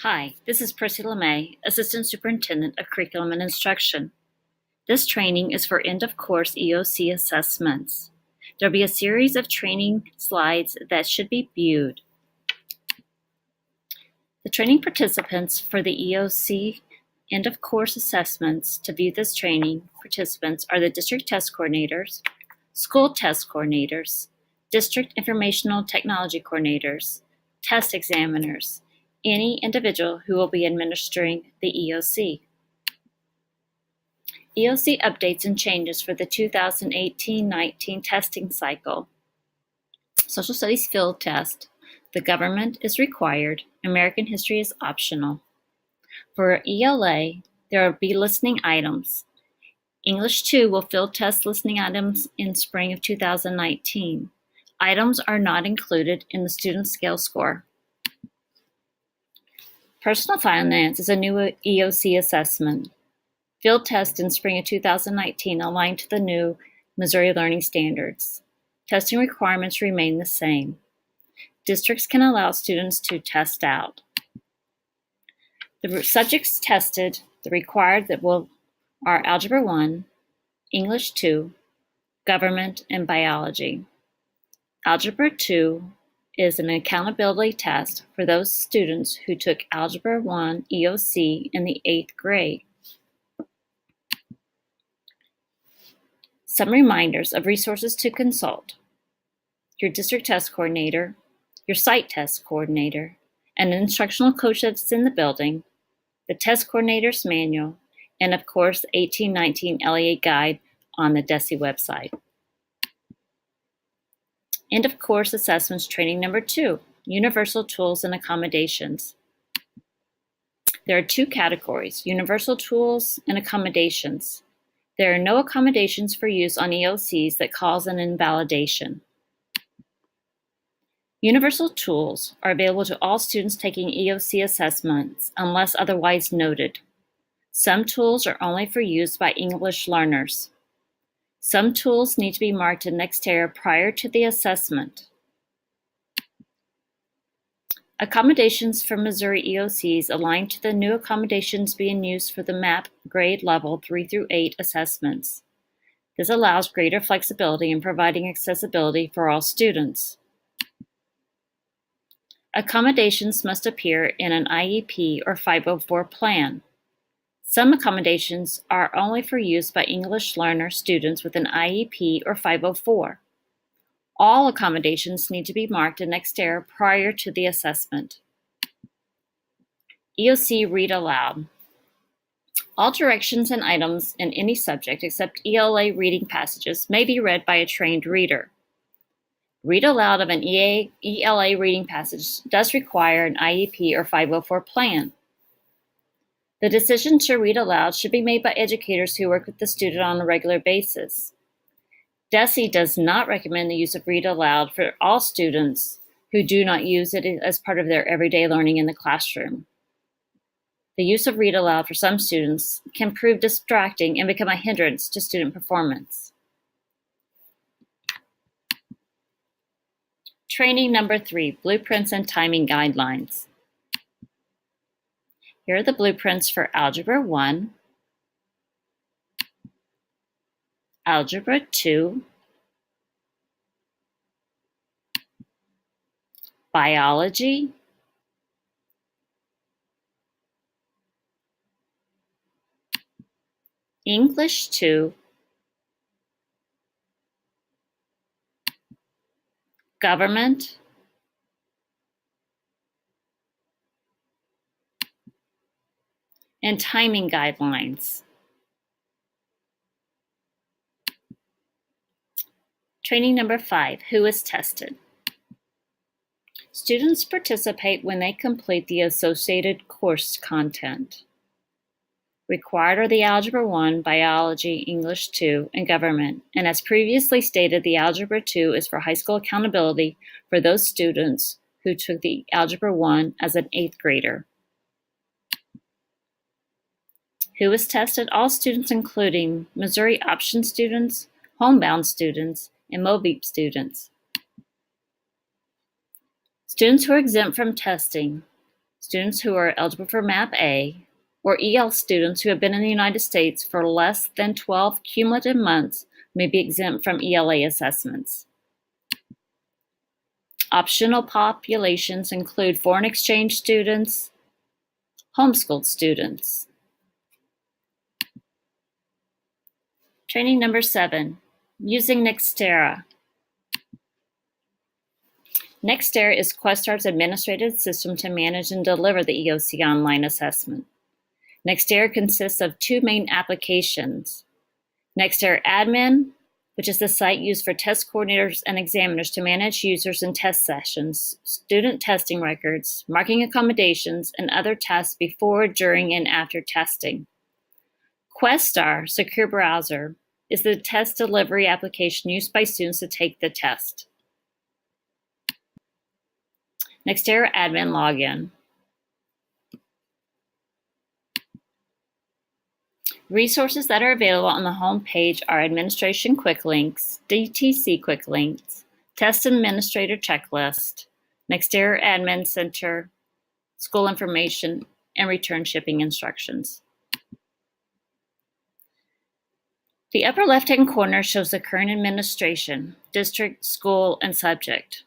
Hi, this is Percy LeMay, Assistant Superintendent of Curriculum and Instruction. This training is for end-of-course EOC assessments. There will be a series of training slides that should be viewed. The training participants for the EOC end-of-course assessments to view this training participants are the district test coordinators, school test coordinators, district informational technology coordinators, test examiners, any individual who will be administering the EOC. EOC updates and changes for the 2018-19 testing cycle. Social Studies field test. The government is required. American history is optional. For ELA, there will be listening items. English 2 will field test listening items in spring of 2019. Items are not included in the student scale score. Personal finance is a new EOC assessment. Field test in spring of 2019 aligned to the new Missouri Learning Standards. Testing requirements remain the same. Districts can allow students to test out. The subjects tested, the required are Algebra 1, English 2, Government, and Biology. Algebra 2 is an accountability test for those students who took Algebra 1 EOC in the 8th grade. Some reminders of resources to consult: your district test coordinator, your site test coordinator, an instructional coach that's in the building, the test coordinator's manual, and of course, the 1819 LEA guide on the DESE website. End of course assessments training number 2, universal tools and accommodations. There are 2 categories, universal tools and accommodations. There are no accommodations for use on EOCs that cause an invalidation. Universal tools are available to all students taking EOC assessments unless otherwise noted. Some tools are only for use by English learners. Some tools need to be marked in Nextera prior to the assessment. Accommodations for Missouri EOCs align to the new accommodations being used for the MAP grade level 3 through 8 assessments. This allows greater flexibility in providing accessibility for all students. Accommodations must appear in an IEP or 504 plan. Some accommodations are only for use by English learner students with an IEP or 504. All accommodations need to be marked in Nextera prior to the assessment. EOC Read Aloud. All directions and items in any subject except ELA reading passages may be read by a trained reader. Read aloud of an ELA reading passage does require an IEP or 504 plan. The decision to read aloud should be made by educators who work with the student on a regular basis. DESE does not recommend the use of read aloud for all students who do not use it as part of their everyday learning in the classroom. The use of read aloud for some students can prove distracting and become a hindrance to student performance. Training number 3, Blueprints and Timing Guidelines. Here are the blueprints for Algebra 1, Algebra 2, Biology, English 2, Government, and Timing Guidelines. Training number 5, Who is tested? Students participate when they complete the associated course content. Required are the Algebra 1, Biology, English 2, and Government, and as previously stated, the Algebra 2 is for high school accountability for those students who took the Algebra 1 as an 8th grader. Who is tested? All students including Missouri Option students, homebound students, and MOVEP students. Students who are exempt from testing. students who are eligible for MAP A, or EL students who have been in the United States for less than 12 cumulative months may be exempt from ELA assessments. Optional populations include foreign exchange students, homeschooled students. Training number 7, using Nextera. Nextera is Questar's administrative system to manage and deliver the EOC online assessment. Nextera consists of 2 main applications. Nextera Admin, which is the site used for test coordinators and examiners to manage users and test sessions, student testing records, marking accommodations, and other tasks before, during, and after testing. Questar Secure Browser is the test delivery application used by students to take the test. Nextera Admin Login. Resources that are available on the home page are Administration Quick Links, DTC Quick Links, Test Administrator Checklist, Nextera Admin Center, School Information, and Return Shipping Instructions. The upper left-hand corner shows the current administration, district, school, and subject.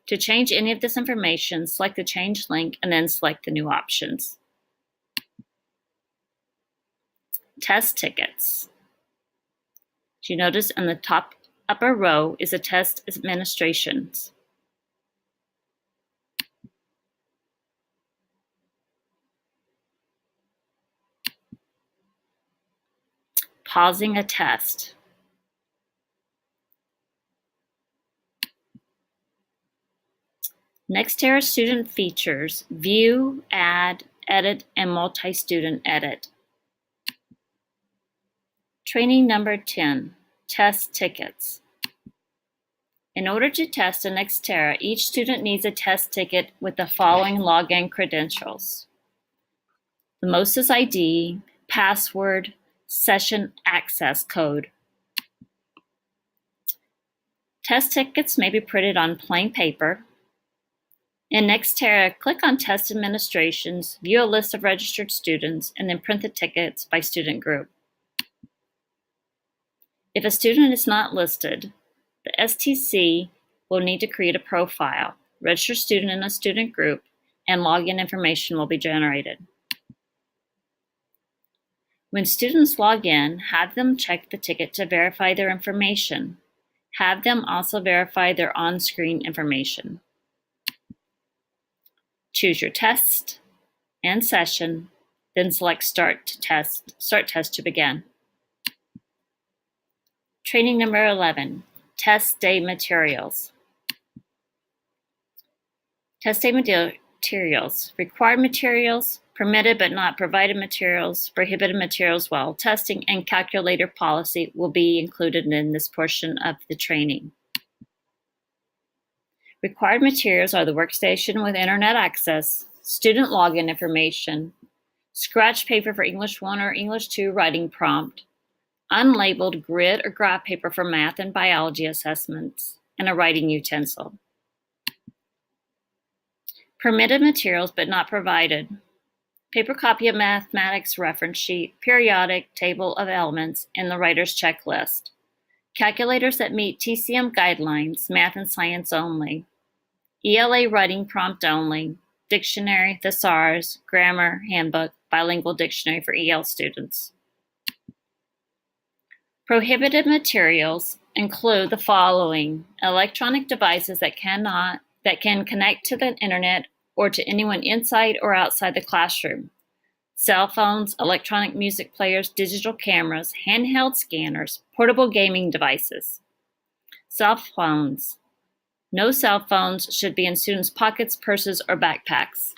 To change any of this information, select the Change link and then select the new options. Test tickets. As you notice in the top upper row is the test administrations. Pausing a test. Nextera student features: view, add, edit, and multi-student edit. Training number 10, test tickets. In order to test in Nextera, each student needs a test ticket with the following login credentials: the MOSIS ID, password, session access code. Test tickets may be printed on plain paper. In Nextera, click on Test Administrations, view a list of registered students, and then print the tickets by student group. If a student is not listed, the STC will need to create a profile, register student in a student group, and login information will be generated. When students log in, have them check the ticket to verify their information. Have them also verify their on-screen information. Choose your test and session, then select Start Test to begin. Training number 11, Test Day Materials. Test Day Materials. Required materials, permitted but not provided materials, prohibited materials while testing, and calculator policy will be included in this portion of the training. Required materials are the workstation with internet access, student login information, scratch paper for English 1 or English 2 writing prompt, unlabeled grid or graph paper for math and biology assessments, and a writing utensil. Permitted materials but not provided: paper copy of mathematics reference sheet, periodic table of elements, and the writer's checklist. Calculators that meet TCM guidelines, math and science only. ELA writing prompt only. Dictionary, thesaurus, grammar, handbook, bilingual dictionary for EL students. Prohibited materials include the following: electronic devices that can connect to the internet or to anyone inside or outside the classroom. Cell phones, electronic music players, digital cameras, handheld scanners, portable gaming devices. Cell phones. No cell phones should be in students' pockets, purses, or backpacks.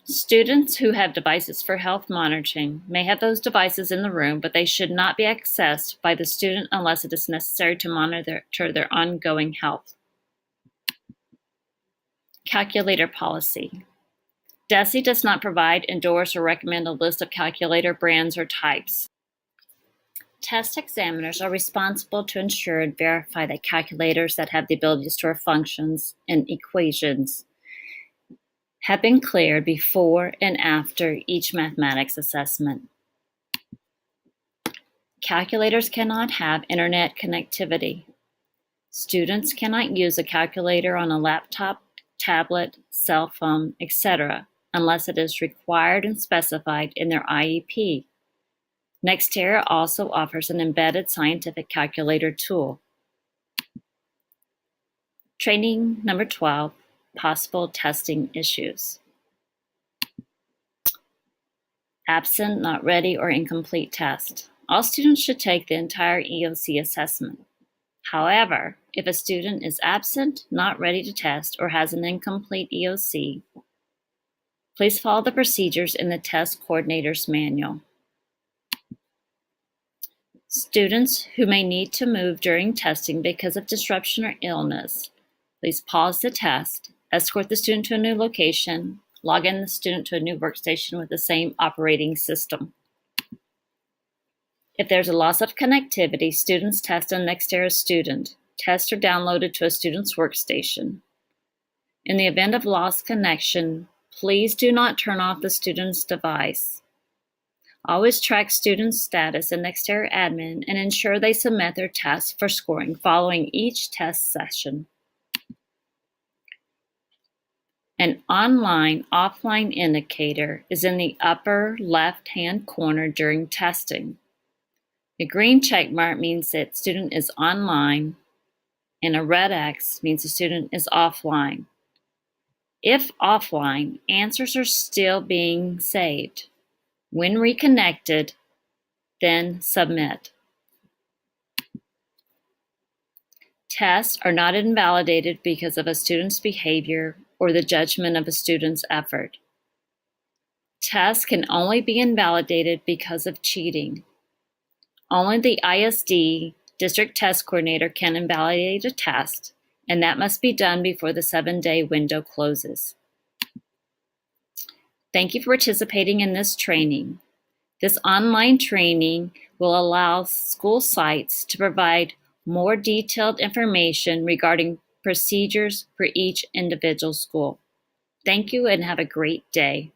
Students who have devices for health monitoring may have those devices in the room, but they should not be accessed by the student unless it is necessary to monitor their ongoing health. Calculator policy. DESE does not provide, endorse, or recommend a list of calculator brands or types. Test examiners are responsible to ensure and verify that calculators that have the ability to store functions and equations have been cleared before and after each mathematics assessment. Calculators cannot have internet connectivity. Students cannot use a calculator on a laptop, tablet, cell phone, etc., unless it is required and specified in their IEP. Nextera also offers an embedded scientific calculator tool. Training number 12, possible testing issues. Absent, not ready, or incomplete test. All students should take the entire EOC assessment. However, if a student is absent, not ready to test, or has an incomplete EOC, please follow the procedures in the test coordinator's manual. Students who may need to move during testing because of disruption or illness, please pause the test, escort the student to a new location, log in the student to a new workstation with the same operating system. If there's a loss of connectivity, students test on Nextera student. Tests are downloaded to a student's workstation. In the event of lost connection, please do not turn off the student's device. Always track student status in Nextera admin and ensure they submit their tests for scoring following each test session. An online-offline indicator is in the upper left-hand corner during testing. A green check mark means that student is online, and a red X means the student is offline. If offline, answers are still being saved. When reconnected, then submit. Tests are not invalidated because of a student's behavior or the judgment of a student's effort. Tests can only be invalidated because of cheating. Only the ISD District Test Coordinator can invalidate a test, and that must be done before the 7-day window closes. Thank you for participating in this training. This online training will allow school sites to provide more detailed information regarding procedures for each individual school. Thank you and have a great day.